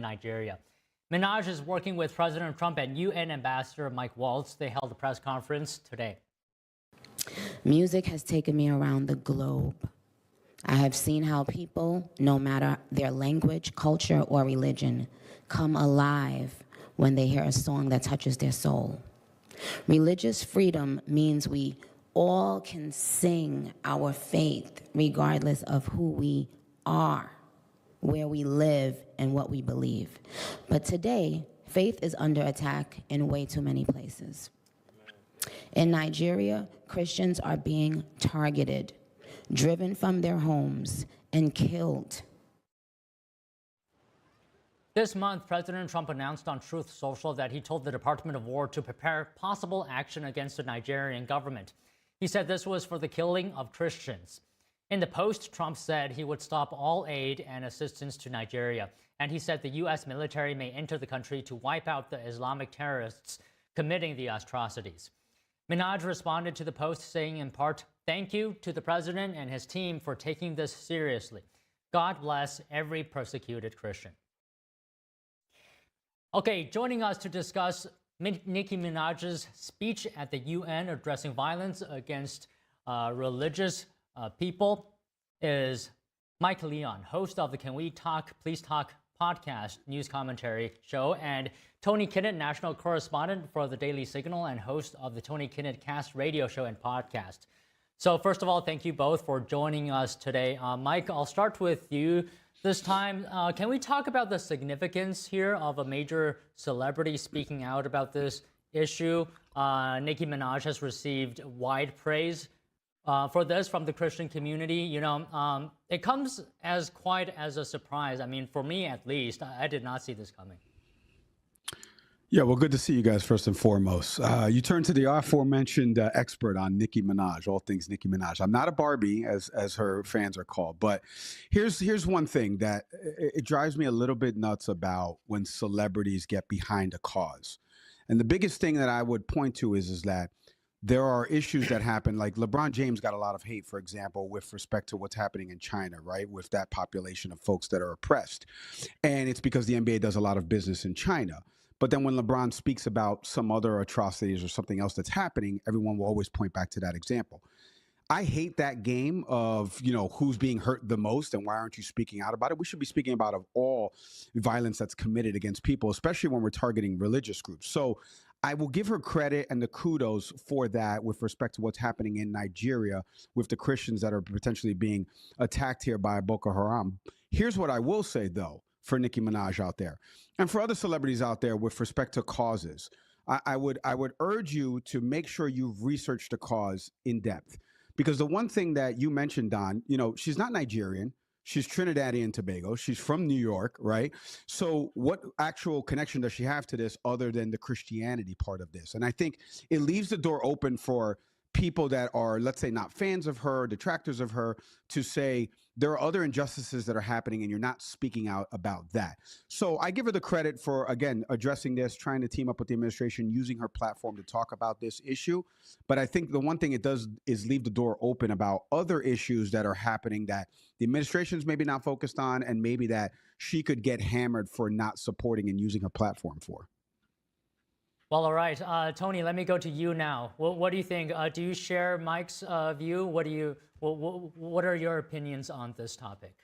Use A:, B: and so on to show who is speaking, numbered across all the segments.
A: Nigeria. Minaj is working with President Trump and UN Ambassador Mike Waltz. They held a press conference today.
B: Music has taken me around the globe. I have seen how people, no matter their language, culture, or religion, come alive when they hear a song that touches their soul. Religious freedom means we all can sing our faith regardless of who we are, where we live, and what we believe. But today, faith is under attack in way too many places. In Nigeria, Christians are being targeted, driven from their homes, and killed.
A: This month, President Trump announced on Truth Social that he told the Department of War to prepare possible action against the Nigerian government. He said this was for the killing of Christians. In the post, Trump said he would stop all aid and assistance to Nigeria, and he said the U.S. military may enter the country to wipe out the Islamic terrorists committing the atrocities. Minaj responded to the post saying in part, "Thank you to the president and his team for taking this seriously. God bless every persecuted Christian." Okay, joining us to discuss Nicki Minaj's speech at the UN addressing violence against religious people is Mike Leon, host of the Can We Talk, Please Talk podcast news commentary show, and Tony Kinnett, national correspondent for the Daily Signal and host of the Tony Kinnett Cast radio show and podcast. So first of all, thank you both for joining us today. Mike, I'll start with you this time. Can we talk about the significance here of a major celebrity speaking out about this issue? Nicki Minaj has received wide praise for this from the Christian community. You know, it comes as quite as a surprise. I mean, for me at least, I did not see this coming.
C: Yeah, well, good to see you guys first and foremost. You turn to the aforementioned expert on Nicki Minaj, all things Nicki Minaj. I'm not a Barbie, as her fans are called, but here's one thing that it drives me a little bit nuts about when celebrities get behind a cause. And the biggest thing that I would point to is that there are issues that happen, like LeBron James got a lot of hate, for example, with respect to what's happening in China, right, with that population of folks that are oppressed. And it's because the NBA does a lot of business in China. But then when LeBron speaks about some other atrocities or something else that's happening, everyone will always point back to that example. I hate that game of, you know, who's being hurt the most and why aren't you speaking out about it? We should be speaking about of all violence that's committed against people, especially when we're targeting religious groups. So I will give her credit and the kudos for that with respect to what's happening in Nigeria with the Christians that are potentially being attacked here by Boko Haram. Here's what I will say, though, for Nicki Minaj out there and for other celebrities out there with respect to causes. I would urge you to make sure you've researched the cause in depth, because the one thing that you mentioned, Don, you know, she's not Nigerian. She's Trinidadian and Tobago. She's from New York, right? So what actual connection does she have to this other than the Christianity part of this? And I think it leaves the door open for people that are, let's say, not fans of her, detractors of her, to say there are other injustices that are happening and you're not speaking out about that. So I give her the credit for, again, addressing this, trying to team up with the administration, using her platform to talk about this issue. But I think the one thing it does is leave the door open about other issues that are happening that the administration's maybe not focused on, and maybe that she could get hammered for not supporting and using her platform for.
A: Well, all right, Tony, let me go to you now. What do you think? Do you share Mike's view? What are your opinions on this topic?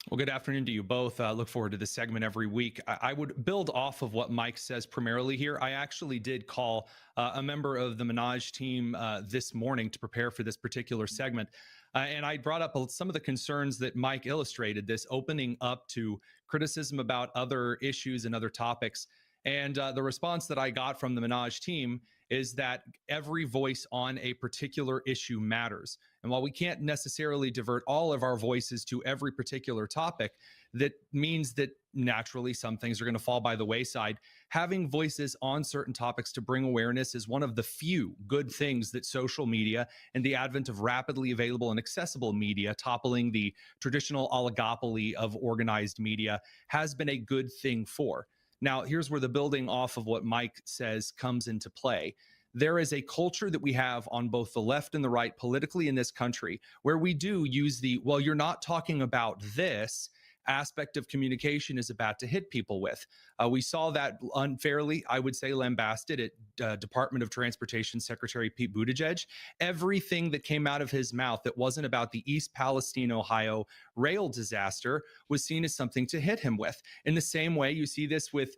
D: Well, good afternoon to you both. Look forward to this segment every week. I would build off of what Mike says primarily here. I actually did call a member of the Minaj team this morning to prepare for this particular segment. And I brought up some of the concerns that Mike illustrated, this opening up to criticism about other issues and other topics. And the response that I got from the Minaj team is that every voice on a particular issue matters. And while we can't necessarily divert all of our voices to every particular topic, that means that naturally some things are going to fall by the wayside. Having voices on certain topics to bring awareness is one of the few good things that social media and the advent of rapidly available and accessible media, toppling the traditional oligopoly of organized media, has been a good thing for. Now, here's where the building off of what Mike says comes into play. There is a culture that we have on both the left and the right politically in this country where we do use the, well, you're not talking about this, aspect of communication is about to hit people with. We saw that unfairly, I would say, lambasted at Department of Transportation Secretary Pete Buttigieg. Everything that came out of his mouth that wasn't about the East Palestine, Ohio rail disaster was seen as something to hit him with. In the same way, you see this with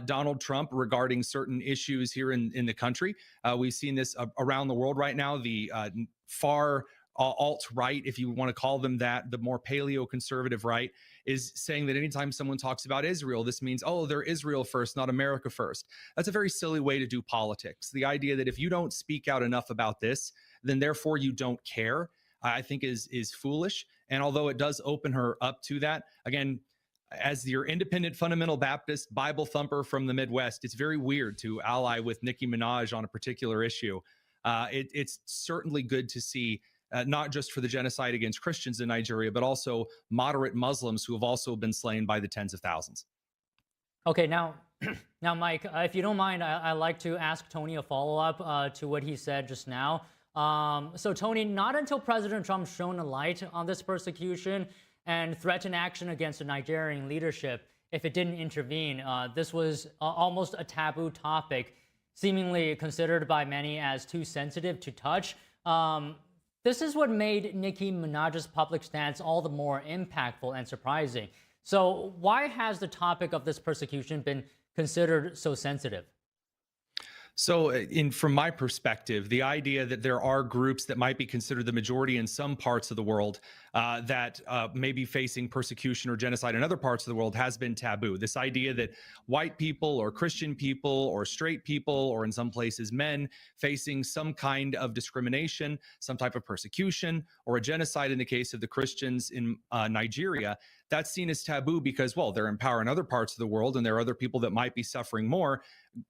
D: Donald Trump regarding certain issues here in the country. We've seen this around the world right now. The far alt-right, if you want to call them that, the more paleo-conservative right, is saying that anytime someone talks about Israel, this means, oh, they're Israel first, not America first. That's a very silly way to do politics. The idea that if you don't speak out enough about this, then therefore you don't care, I think is foolish. And although it does open her up to that, again, as your independent fundamental Baptist Bible thumper from the Midwest, it's very weird to ally with Nicki Minaj on a particular issue. It's certainly good to see, not just for the genocide against Christians in Nigeria, but also moderate Muslims who have also been slain by the tens of thousands.
A: Okay, now, Mike, if you don't mind, I'd like to ask Tony a follow-up to what he said just now. So, Tony, not until President Trump shone a light on this persecution and threatened action against the Nigerian leadership, if it didn't intervene, this was almost a taboo topic, seemingly considered by many as too sensitive to touch. This is what made Nicki Minaj's public stance all the more impactful and surprising. So why has the topic of this persecution been considered so sensitive?
D: So from my perspective, the idea that there are groups that might be considered the majority in some parts of the world that may be facing persecution or genocide in other parts of the world has been taboo. This idea that white people or Christian people or straight people or in some places men facing some kind of discrimination, some type of persecution or a genocide in the case of the Christians in Nigeria, that's seen as taboo because, well, they're in power in other parts of the world and there are other people that might be suffering more.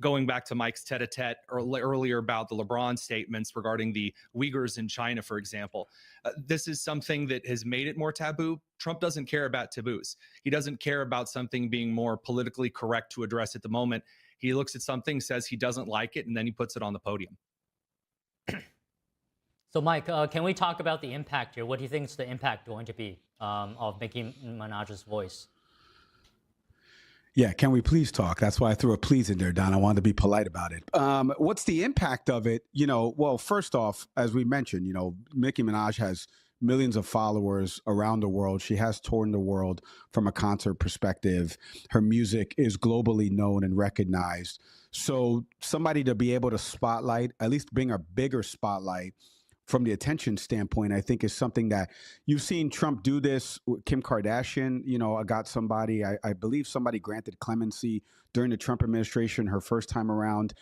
D: Going back to Mike's tete-a-tete earlier about the LeBron statements regarding the Uyghurs in China, for example, this is something that has made it more taboo. Trump doesn't care about taboos. He doesn't care about something being more politically correct to address at the moment. He looks at something, says he doesn't like it, and then he puts it on the podium.
A: So, Mike, can we talk about the impact here? What do you think is the impact going to be of Nicki Minaj's voice?
C: Yeah, can we please talk? That's why I threw a please in there, Don. I wanted to be polite about it. What's the impact of it? Well, first off, as we mentioned, Nicki Minaj has millions of followers around the world. She has toured the world from a concert perspective. Her music is globally known and recognized. So somebody to be able to spotlight, at least bring a bigger spotlight from the attention standpoint, I think is something that you've seen Trump do this. Kim Kardashian, got somebody, I believe somebody granted clemency during the Trump administration, her first time around,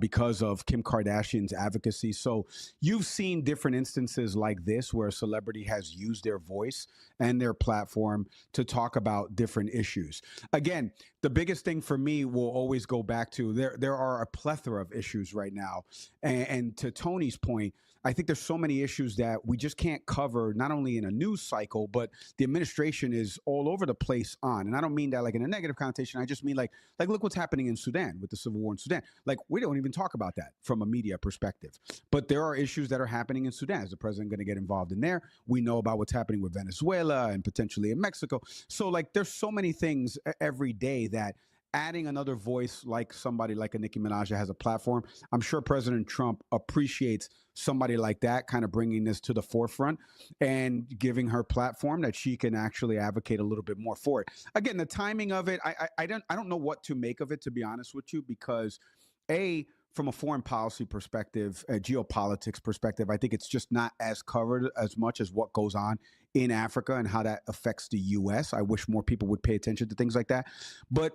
C: because of Kim Kardashian's advocacy. So you've seen different instances like this where a celebrity has used their voice and their platform to talk about different issues. Again, the biggest thing for me will always go back to there are a plethora of issues right now. And to Tony's point, I think there's so many issues that we just can't cover, not only in a news cycle, but the administration is all over the place on. And I don't mean that like in a negative connotation. I just mean like look what's happening in Sudan with the civil war in Sudan. Like, we don't even talk about that from a media perspective. But there are issues that are happening in Sudan. Is the president going to get involved in there? We know about what's happening with Venezuela and potentially in Mexico. So like there's so many things every day that adding another voice like somebody like a Nicki Minaj that has a platform, I'm sure President Trump appreciates somebody like that kind of bringing this to the forefront and giving her platform that she can actually advocate a little bit more for it. Again, the timing of it, I don't know what to make of it, to be honest with you, because from a foreign policy perspective, a geopolitics perspective, I think it's just not as covered as much as what goes on in Africa and how that affects the U.S. I wish more people would pay attention to things like that. But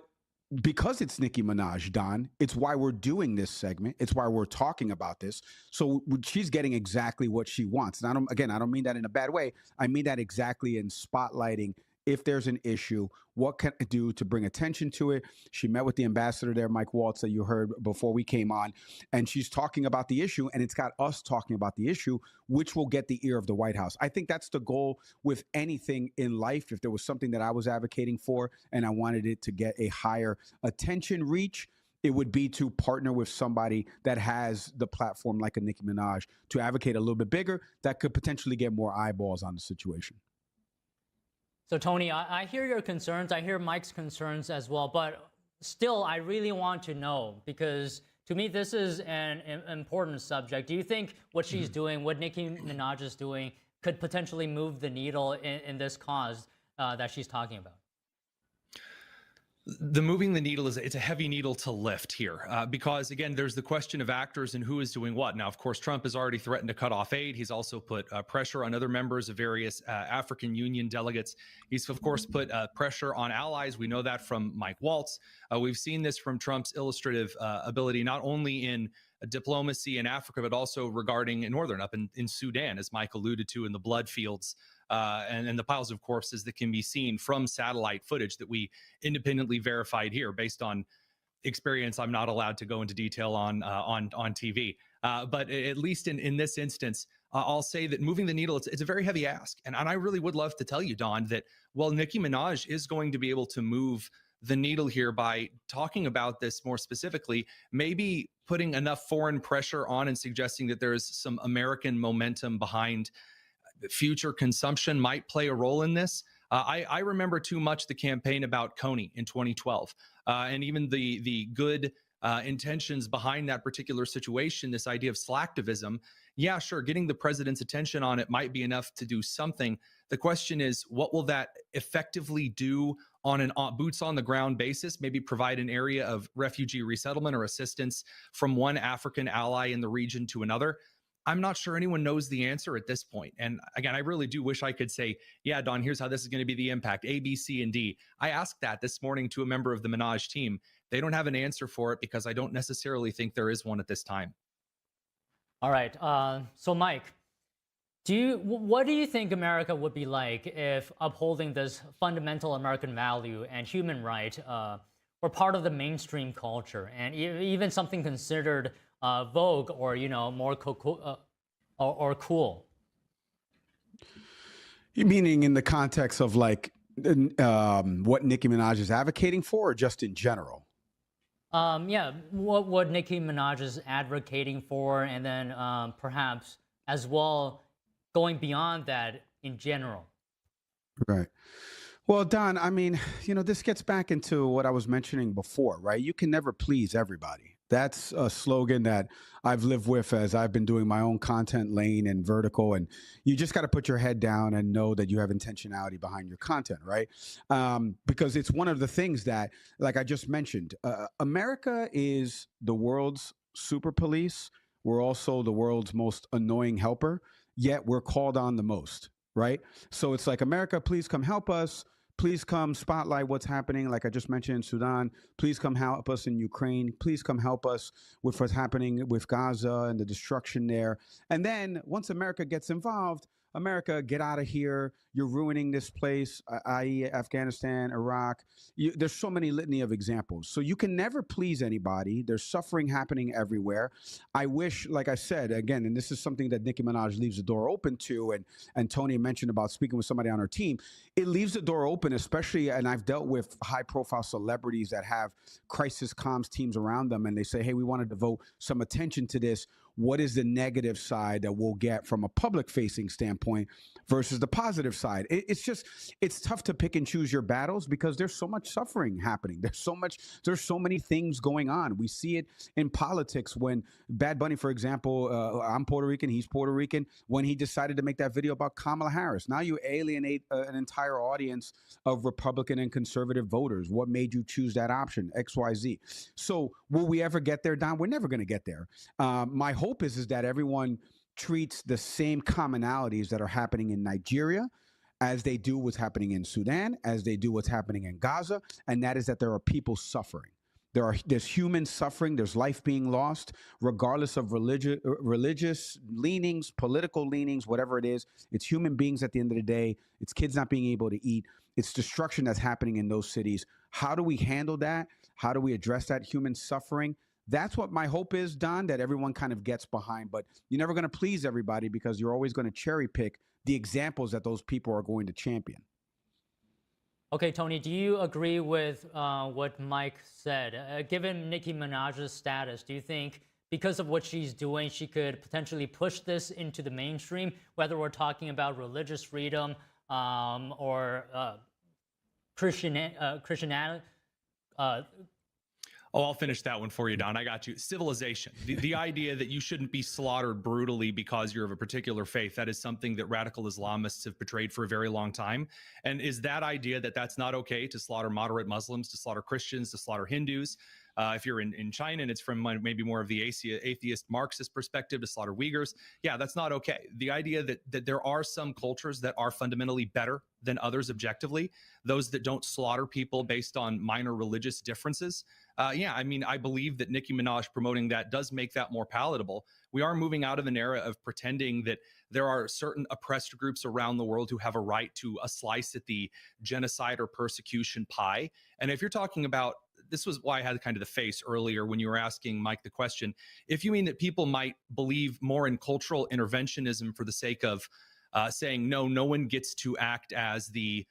C: because it's Nicki Minaj, Don, it's why we're doing this segment. It's why we're talking about this. So she's getting exactly what she wants. And I don't mean that in a bad way. I mean that exactly in spotlighting if there's an issue, what can I do to bring attention to it? She met with the ambassador there, Mike Waltz, that you heard before we came on, and she's talking about the issue, and it's got us talking about the issue, which will get the ear of the White House. I think that's the goal with anything in life. If there was something that I was advocating for and I wanted it to get a higher attention reach, it would be to partner with somebody that has the platform like a Nicki Minaj to advocate a little bit bigger that could potentially get more eyeballs on the situation.
A: So Tony, I hear your concerns. I hear Mike's concerns as well. But still, I really want to know, because to me, this is an important subject. Do you think what she's doing, what Nicki Minaj is doing, could potentially move the needle in this cause that she's talking about?
D: The moving the needle it's a heavy needle to lift here because, again, there's the question of actors and who is doing what. Now, of course, Trump has already threatened to cut off aid. He's also put pressure on other members of various African Union delegates. He's, of course, put pressure on allies. We know that from Mike Waltz. We've seen this from Trump's illustrative ability, not only in diplomacy in Africa, but also regarding up in Sudan, as Mike alluded to, in the blood fields and the piles of corpses that can be seen from satellite footage that we independently verified here based on experience I'm not allowed to go into detail on TV. But at least in this instance, I'll say that moving the needle, it's a very heavy ask. And I really would love to tell you, Don, that while Nicki Minaj is going to be able to move the needle here by talking about this more specifically, maybe putting enough foreign pressure on and suggesting that there is some American momentum behind future consumption might play a role in this. I remember too much the campaign about Coney in 2012 and even the good intentions behind that particular situation, this idea of slacktivism. Yeah, sure, getting the president's attention on it might be enough to do something. The question is, what will that effectively do on an boots on the ground basis? Maybe provide an area of refugee resettlement or assistance from one African ally in the region to another. I'm not sure anyone knows the answer at this point. And again, I really do wish I could say, yeah, Don, here's how this is going to be the impact, A, B, C, and D. I asked that this morning to a member of the Minaj team. They don't have an answer for it because I don't necessarily think there is one at this time.
A: All right. So Mike, what do you think America would be like if upholding this fundamental American value and human right were part of the mainstream culture, and even something considered vogue or more cool?
C: You meaning in the context of like what Nicki Minaj is advocating for, or just in general?
A: Yeah, what Nicki Minaj is advocating for, and then perhaps as well going beyond that in general.
C: Right. Well, Don, I mean, this gets back into what I was mentioning before, right? You can never please everybody. That's a slogan that I've lived with as I've been doing my own content lane and vertical. And you just got to put your head down and know that you have intentionality behind your content, right? Because it's one of the things that, like I just mentioned, America is the world's super police. We're also the world's most annoying helper, yet we're called on the most, right? So it's like, America, please come help us. Please come spotlight what's happening, like I just mentioned in Sudan. Please come help us in Ukraine. Please come help us with what's happening with Gaza and the destruction there. And then once America gets involved, America, get out of here. You're ruining this place, i.e. Afghanistan, Iraq. There's so many litany of examples. So you can never please anybody. There's suffering happening everywhere. I wish, like I said, again, and this is something that Nicki Minaj leaves the door open to, and Tony mentioned about speaking with somebody on her team. It leaves the door open, especially, and I've dealt with high-profile celebrities that have crisis comms teams around them, and they say, hey, we want to devote some attention to this. What is the negative side that we'll get from a public-facing standpoint versus the positive side? It's tough to pick and choose your battles because there's so much suffering happening. There's so many things going on. We see it in politics when Bad Bunny, for example, I'm Puerto Rican, he's Puerto Rican, when he decided to make that video about Kamala Harris. Now you alienate an entire audience of Republican and conservative voters. What made you choose that option? X, Y, Z. So will we ever get there, Don? We're never going to get there. My hope is that everyone treats the same commonalities that are happening in Nigeria as they do what's happening in Sudan, as they do what's happening in Gaza, and that is that there are people suffering. There's human suffering, there's life being lost, regardless of religious leanings, political leanings, whatever it is. It's human beings at the end of the day. It's kids not being able to eat. It's destruction that's happening in those cities. How do we handle that? How do we address that human suffering? That's what my hope is, Don, that everyone kind of gets behind. But you're never going to please everybody because you're always going to cherry pick the examples that those people are going to champion.
A: Okay, Tony, do you agree with what Mike said? Given Nicki Minaj's status, do you think because of what she's doing, she could potentially push this into the mainstream, whether we're talking about religious freedom, or Christianity.
D: Oh, I'll finish that one for you, Don. I got you. Civilization. The idea that you shouldn't be slaughtered brutally because you're of a particular faith, that is something that radical Islamists have portrayed for a very long time. And is that idea that that's not okay to slaughter moderate Muslims, to slaughter Christians, to slaughter Hindus? If you're in China and it's from maybe more of the atheist Marxist perspective, to slaughter Uyghurs, yeah, that's not okay. The idea that there are some cultures that are fundamentally better than others objectively, those that don't slaughter people based on minor religious differences. Yeah, I mean, I believe that Nicki Minaj promoting that does make that more palatable. We are moving out of an era of pretending that there are certain oppressed groups around the world who have a right to a slice at the genocide or persecution pie. And if you're talking about, this was why I had kind of the face earlier when you were asking Mike the question, if you mean that people might believe more in cultural interventionism for the sake of saying, no one gets to act as the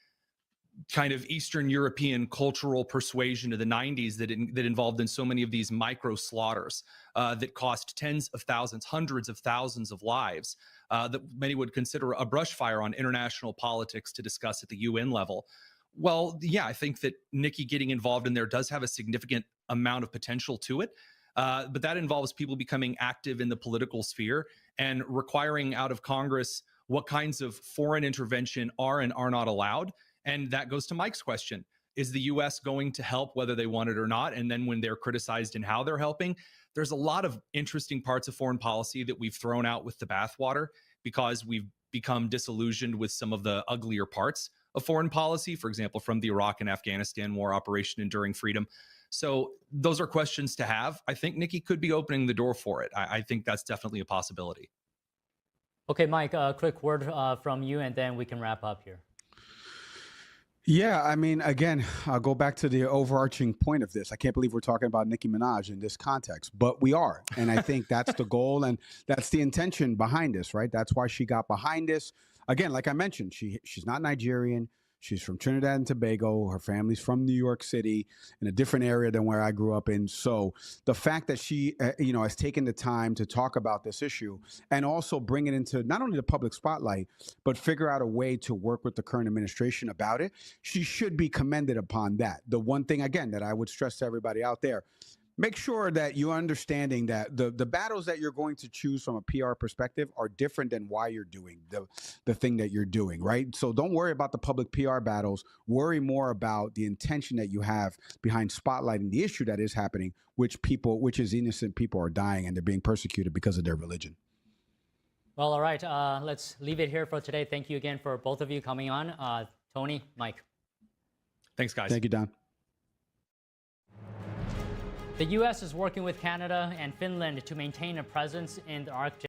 D: kind of Eastern European cultural persuasion of the 90s that involved in so many of these micro slaughters that cost tens of thousands, hundreds of thousands of lives, that many would consider a brush fire on international politics to discuss at the UN level. Well, yeah, I think that Nicki getting involved in there does have a significant amount of potential to it. But that involves people becoming active in the political sphere and requiring out of Congress what kinds of foreign intervention are and are not allowed. And that goes to Mike's question. Is the U.S. going to help whether they want it or not? And then when they're criticized in how they're helping, there's a lot of interesting parts of foreign policy that we've thrown out with the bathwater because we've become disillusioned with some of the uglier parts of foreign policy, for example, from the Iraq and Afghanistan war, Operation Enduring Freedom. So those are questions to have. I think Nicki could be opening the door for it. I think that's definitely a possibility.
A: Okay, Mike, a quick word from you, and then we can wrap up here.
C: Yeah, I mean, again, I'll go back to the overarching point of this. I can't believe we're talking about Nicki Minaj in this context, but we are. And I think that's the goal and that's the intention behind this, right? That's why she got behind this. Again, like I mentioned, she's not Nigerian. She's from Trinidad and Tobago. Her family's from New York City, in a different area than where I grew up in. So the fact that she, has taken the time to talk about this issue and also bring it into not only the public spotlight, but figure out a way to work with the current administration about it, she should be commended upon that. The one thing, again, that I would stress to everybody out there, make sure that you're understanding that the battles that you're going to choose from a PR perspective are different than why you're doing the thing that you're doing, right? So don't worry about the public PR battles. Worry more about the intention that you have behind spotlighting the issue that is happening, which is innocent people are dying and they're being persecuted because of their religion.
A: Well, all right. Let's leave it here for today. Thank you again for both of you coming on. Tony, Mike.
D: Thanks, guys.
C: Thank you, Don.
A: The U.S. is working with Canada and Finland to maintain a presence in the Arctic.